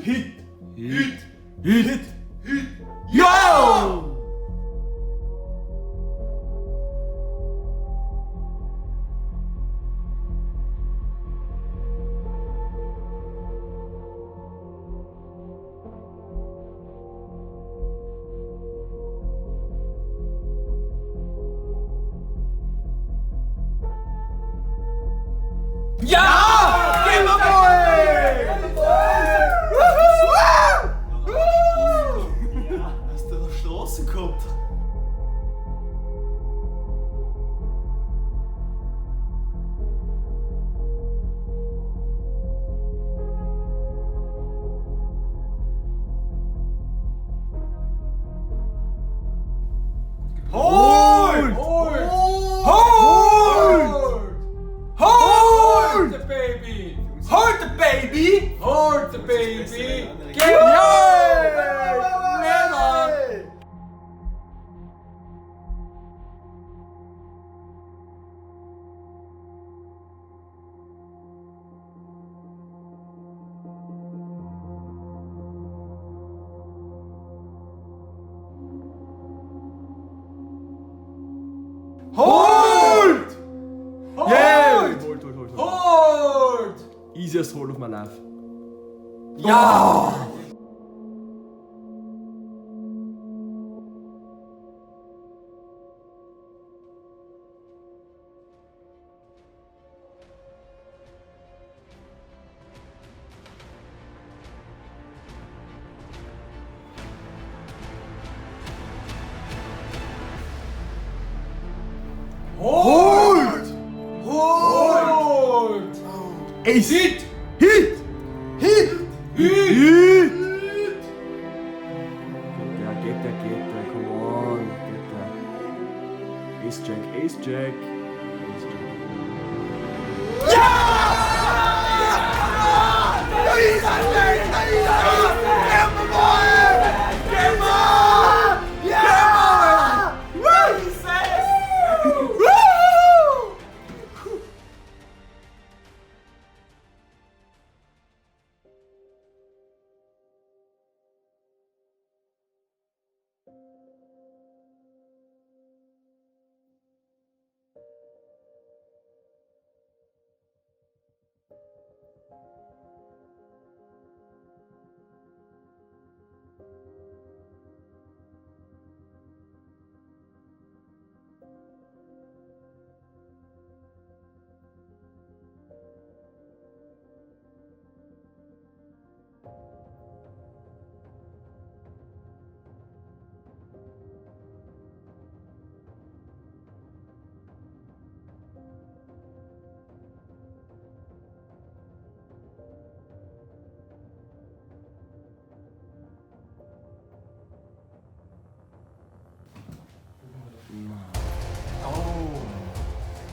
hit, hit, hit, hit, yo! Ja! Gamerboy! Hast du auf die Straße gehabt? Hold! Hold! Hold! Hold the baby! Hold the baby! Hold the baby! Hold! Yeah! Hold! Hold. Hold! Easiest hold of my life. Ja! Hold! Hold! Ace! Hit! Hit! Hit! Hit! Get there, come on, get there. Ace jack, ace jack. Ace jack.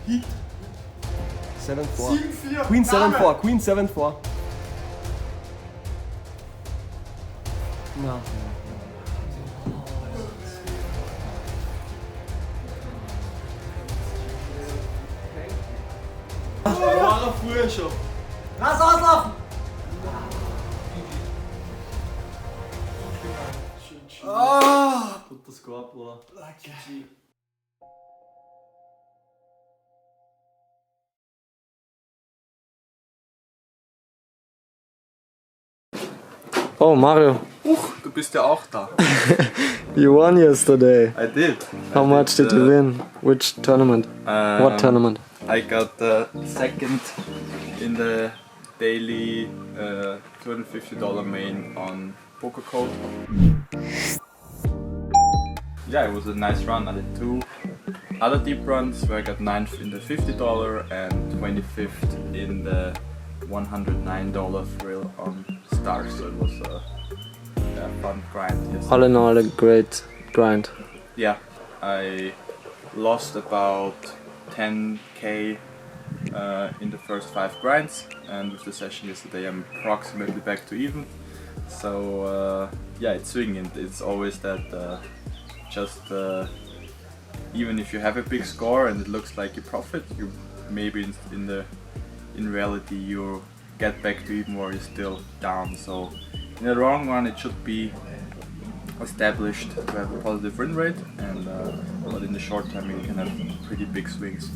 Hit! 7-4. 7-4. Queen 7-4, Queen 7-4. No. War er früher schon. Lass auslaufen! Guter Score, Bruder. GG. Oh, Mario, Du bist ja auch da. you won yesterday. I did. How much did you win? Which tournament? What tournament? I got the second in the daily $250 main on Pokercode. Yeah, it was a nice run. I did 2 other deep runs where I got 9th in the $50 and 25th in the $109 thrill on Stars. So it was a fun grind. Yesterday. All in all, a great grind. Yeah, I lost about 10k in the first 5 grinds, and with the session yesterday I'm approximately back to even. So yeah, it's swinging. It's always that even if you have a big score and it looks like you profit, you maybe in reality you get back to even or you're still down. So In the long run, it should be established to have a positive win rate, and but in the short term, you can have pretty big swings.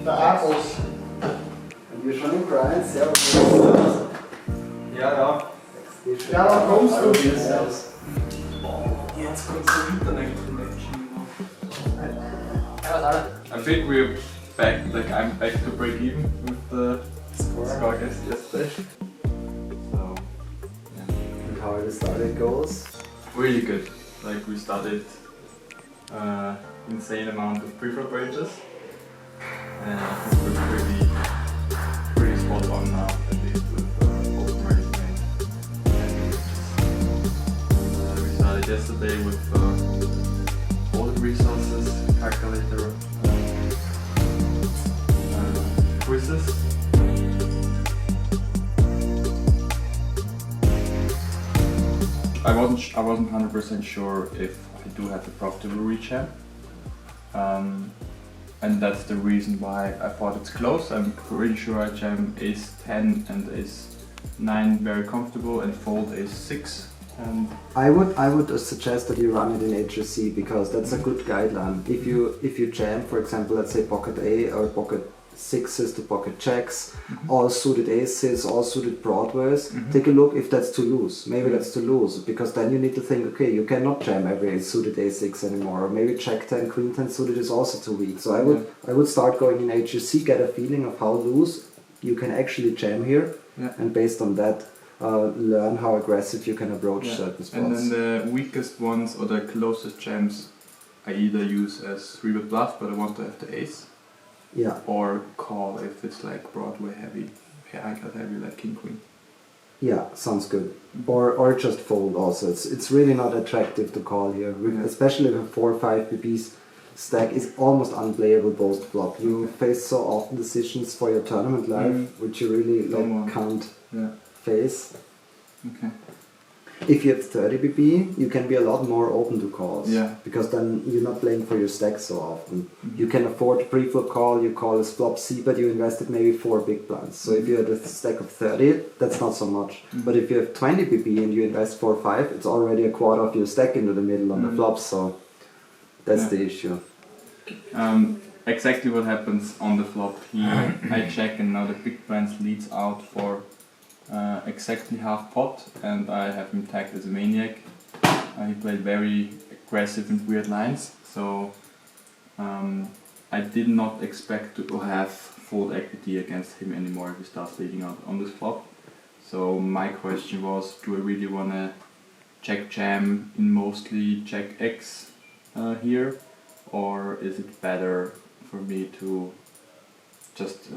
Der Akkus. Und wir schon im Grind, servus. Ja. Ja, da kommst du. Jetzt kommt der Internet-Connection. I think we're back, I'm back to break even with the score yesterday. So, yeah. And how the started goes? Really good. Like we started insane amount of pre-flop ranges, and I think we're pretty spot on now, at least with open raising. And we started yesterday with all the resources, calculator, quizzes. I wasn't 100% sure if I do have a profitable rejam, and that's the reason why I thought it's close. I'm pretty sure I jam ace 10 and ace 9 very comfortable, and fold ace 6. And I would suggest that you run it in HRC, because that's a good guideline. If you jam, for example, let's say pocket A or pocket sixes to pocket jacks, all suited aces, all suited broadways, take a look if that's too loose. Maybe that's too loose, because then you need to think, okay, you cannot jam every suited a6 anymore, or maybe jack 10, queen 10 suited is also too weak. So I would start going in HRC, get a feeling of how loose you can actually jam here, and based on that learn how aggressive you can approach certain spots. And then the weakest ones or the closest jams I either use as 3-bet bluff, but I want to have the ace. Yeah. Or call if it's like Broadway heavy, high cut heavy like king queen. Yeah, sounds good. Or just fold also. It's really not attractive to call here, especially with 4 or 5 BBs stack is almost unplayable post flop. You face so often decisions for your tournament life which you really can't face. Okay. If you have 30 BB, you can be a lot more open to calls. Yeah. Because then you're not playing for your stack so often. You can afford a pre-flop call, you call a flop C, but you invested maybe 4 big blinds. So if you have a stack of 30, that's not so much. But if you have 20 BB and you invest 4 or 5, it's already a quarter of your stack into the middle on the flops, so that's the issue. Exactly what happens on the flop. I check, and now the big blinds leads out for exactly half pot, and I have him tagged as a maniac. He played very aggressive and weird lines, so I did not expect to have fold equity against him anymore if he starts leading out on this flop. So my question was, do I really want to check jam in mostly jack X here, or is it better for me to just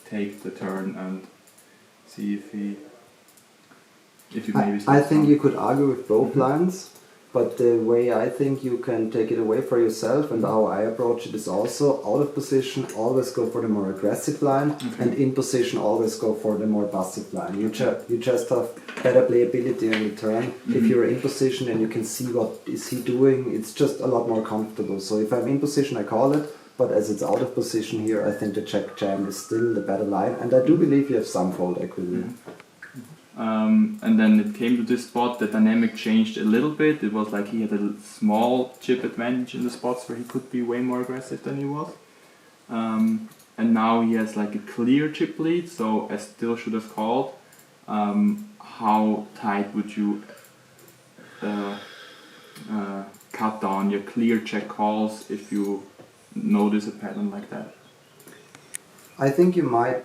take the turn and see if he maybe I think you could argue with both lines, but the way I think you can take it away for yourself and how I approach it is also out of position, always go for the more aggressive line, and in position always go for the more passive line. You just have better playability on the turn. If you're in position and you can see what is he doing, it's just a lot more comfortable. So if I'm in position, I call it. But as it's out of position here, I think the check jam is still the better line, and I do believe you have some fold equity. And then it came to this spot, the dynamic changed a little bit. It was like he had a small chip advantage in the spots where he could be way more aggressive than he was. And now he has like a clear chip lead, so I still should have called. How tight would you cut down your clear check calls if you notice a pattern like that? I think you might.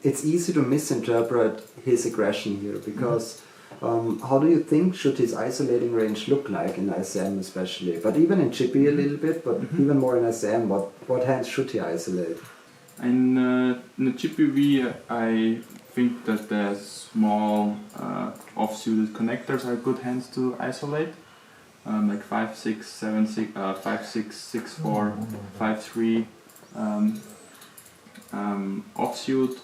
It's easy to misinterpret his aggression here, because how do you think should his isolating range look like in ICM especially? But even in Chippy a little bit, but even more in ICM, what hands should he isolate? In the Chippy V, I think that the small offsuited connectors are good hands to isolate. Like 5, 6, 7, 6, 5, 6, 6, 4, 5, 3 offsuit.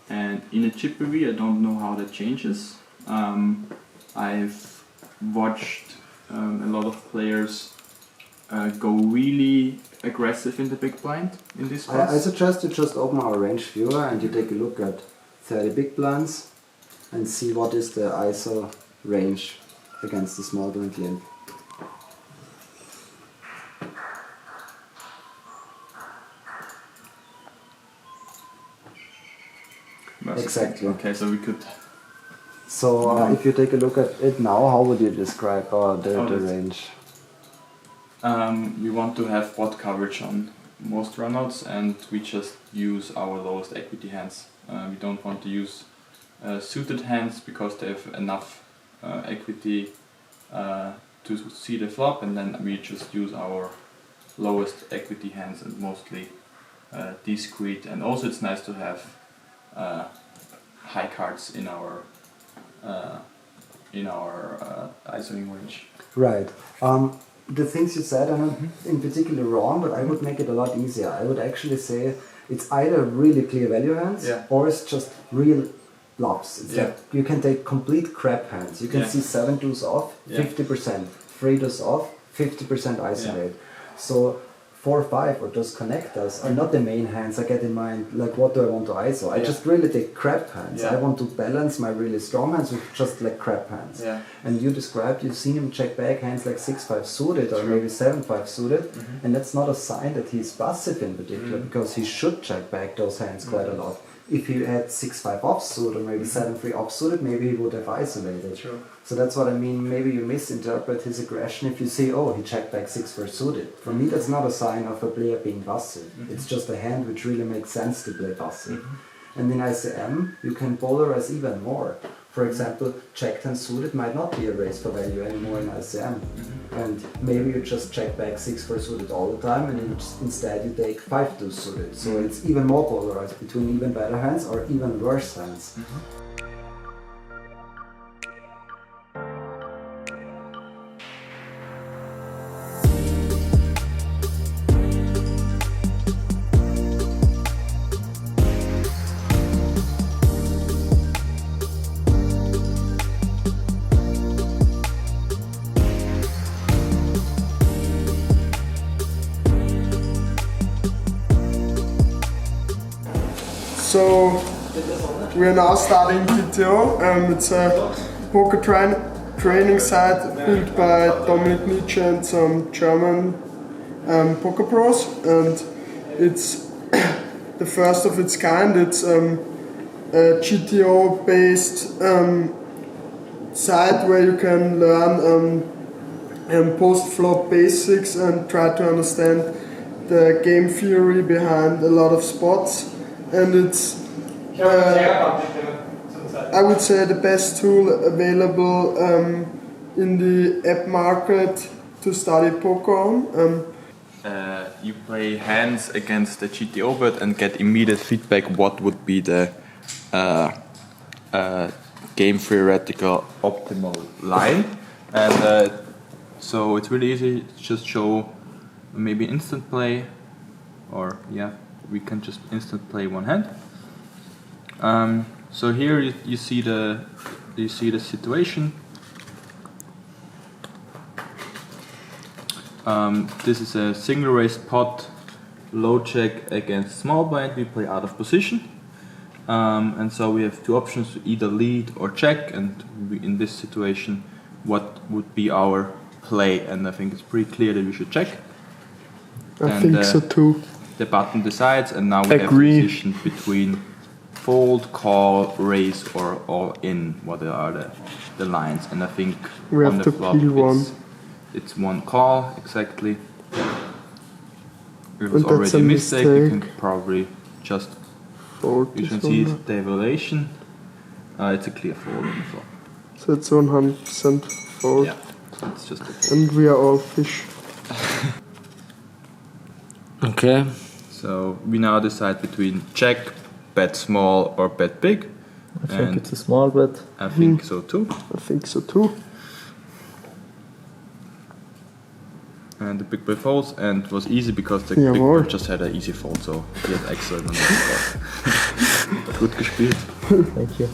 And in a Chippy V, I don't know how that changes. I've watched a lot of players go really aggressive in the big blind in this class. I suggest you just open our range viewer and you take a look at 30 big blinds and see what is the ISO range against the small blind limp. Exactly. Okay, so we could. So if you take a look at it now, how would you describe the range? We want to have pot coverage on most runouts, and we just use our lowest equity hands. We don't want to use suited hands because they have enough equity to see the flop, and then we just use our lowest equity hands and mostly discreet. And also it's nice to have high cards in our ISOing range. Right. The things you said are not in particular wrong, but I would make it a lot easier. I would actually say it's either really clear value hands or it's just real bluffs. It's like you can take complete crap hands. You can see 7 deuce off, 50%, 3 deuce off, 50% isolate. So 4 5 or those connectors are not the main hands I get in mind, like what do I want to ISO. I just really take crap hands. I want to balance my really strong hands with just like crap hands. And you described, you've seen him check back hands like 6-5 suited or maybe 7-5 suited, and that's not a sign that he's passive in particular, because he should check back those hands quite a lot. If he had 6-5 offsuit or maybe 7-3 offsuited, maybe he would have isolated. So that's what I mean, maybe you misinterpret his aggression if you say, oh, he checked back 6-4 suited. For me, that's not a sign of a player being passive. It's just a hand which really makes sense to play passive. And in ICM, you can polarize even more. For example, check 10 suited might not be a race for value anymore in ICM. And maybe you just check back 6-4 suited all the time, and instead you take 5-2 suited. So it's even more polarized between even better hands or even worse hands. So we are now starting DTO. It's a poker training site built by Dominic Nietzsche and some German poker pros, and it's the first of its kind. It's a GTO based site where you can learn post-flop basics and try to understand the game theory behind a lot of spots. And it's, I would say, the best tool available in the app market to study poker on. You play hands against the GTO bot and get immediate feedback what would be the game theoretical optimal line. And so it's really easy to just show maybe instant play, or we can just instant play one hand. So here you see the situation. This is a single raised pot, low check against small blind. We play out of position, and so we have two options: to either lead or check. And in this situation, what would be our play? And I think it's pretty clear that we should check. I think so too. The button decides, and now we have a position between fold, call, raise, or all in. What are the lines? And I think we on have the to flop peel one. it's one call exactly. It was already a mistake. You can probably just fold. You can see the evaluation. It's a clear fold on the flop. So it's 100% fold. Yeah, so it's just a fold. And we are all fish. Okay. So we now decide between check, bet small, or bet big. I think it's a small bet. I think so too. I think so too. And the big bet folds, and it was easy because the big bet just had an easy fold, so he had excellent on that spot. Gut gespielt. Thank you.